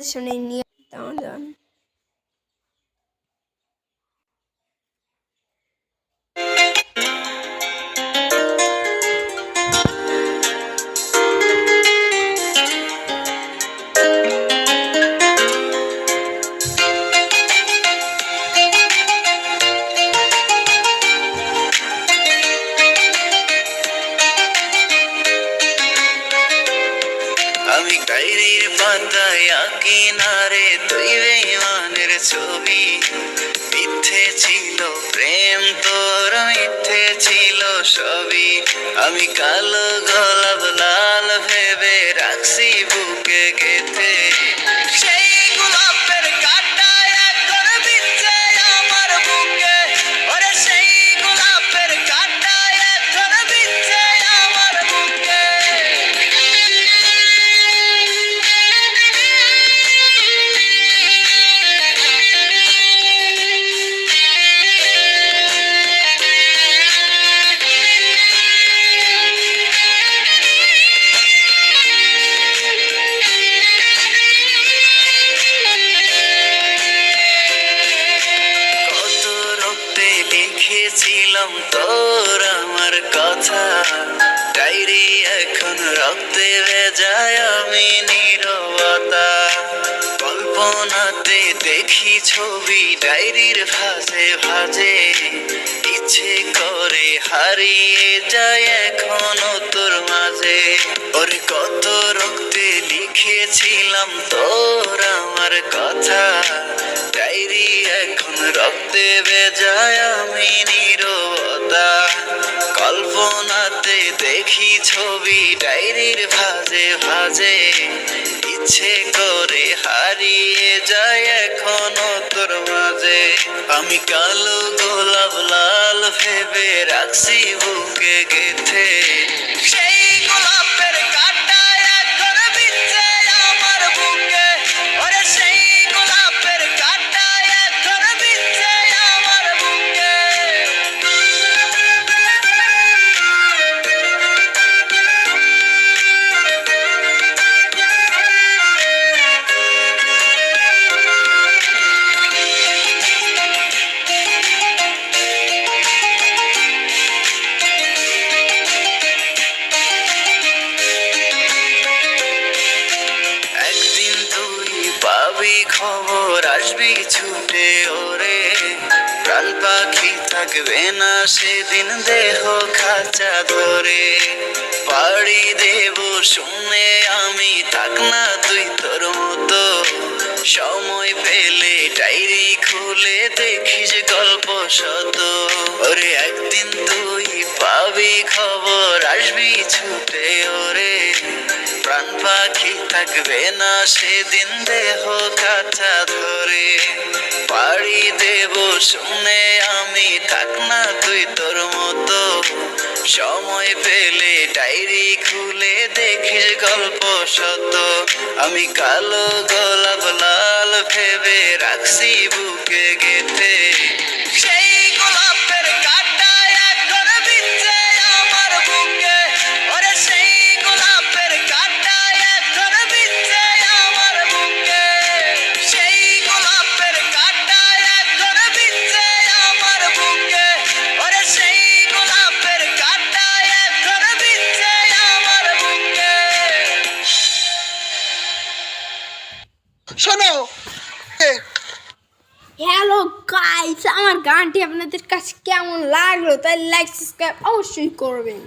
শুনে নিয়ে দাঁড়ান। আমি ডায়েরির পাতায় আঁকি না রে তুই বেঈমানের ছবি। মিথ্যে ছিল প্রেম তোর, মিথ্যে ছিল সবই। আমি কালো গোলাপ লাল ভেবে রাখছি বুকে গেঁথে। সেই গোলাপের কাঁটা এখন বিচ্ছে আমার বুকে। ওরে সেই গোলাপের কাঁটা এখন বিচ্ছে আমার বুকে। লিখেছিলাম তোর আমার কথা, ডায়েরি এখন রক্তে ভেজায় আমি নীরবতা। কল্পনাতে দেখি ছবি ডায়েরির ভাঁজে ভাঁজে, ইচ্ছে করে হারিয়ে যায় এখনো তোর মাঝে। ওরে কত রক্তে লিখেছিলাম তোর আমার কথা, ডায়েরি এখন রক্তে ভেজায় আমি নীরবতা। কল্পনাতে দেখি ছবি ডায়েরির ভাঁজে ভাঁজে, ইচ্ছে করে হারিয়ে যায় এখনো তোর মাঝে। আমি কালো গোলাপ লাল ভেবে রাখছি বুকে গেঁথে। সেই গোলাপের কাঁটা এখন বিচ্ছে আমার বুকে। ওরে সেই গোলাপের কাঁটা এখন বিচ্ছে আমার বুকে। একদিন তুই পাবি খবর, আসবি ছুটে ওরে। প্রাণ পাখি থাকবে না সেদিন দেহ খাঁচা ধরে। পাড়ি দেব শুনে আমি, থাক না তুই তোর মতো। সময় পেলে ডায়েরি খুলে দেখিস গল্প শত। ওরে একদিন তুই পাবি খবর, আসবি ছুটে ওরে। প্রাণ পাখি থাকবে না সেদিন দেহ কাঁচা ধরে। পাড়ি দেব শুনে আমি, থাক না তুই তোর মতো। সময় পেলে ডায়েরি খুলে দেখিস গল্প শত। আমি কালো গোলাপ লাল ভেবে রাখছি বুকে গেঁথে। সেই গোলাপের কাঁটা এখন বিচ্ছে আমার বুকে। ওরে সেই গোলাপের কাঁটা এখন বিচ্ছে আমার বুকে। সেই গোলাপের কাঁটা এখন বিচ্ছে আমার বুকে। ওরে সেই গোলাপের কাঁটা এখন বিচ্ছে আমার বুকে। শোনো, হ্যালো গাইস, আমার গানটি আপনাদের কাছে কেমন লাগলো তাই লাইক সাবস্ক্রাইব অবশ্যই করবেন।